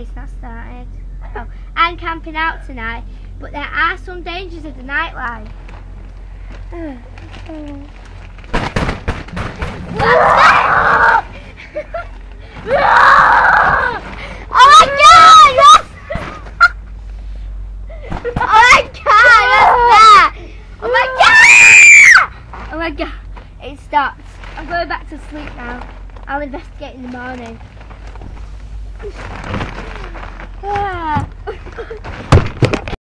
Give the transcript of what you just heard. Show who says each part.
Speaker 1: It's not started. Oh, I'm camping out tonight, but there are some dangers of the nightlife. Oh my god! Yes! Oh my god! What's that? Oh my god! Oh my god! It stopped. I'm going back to sleep now. I'll investigate in the morning.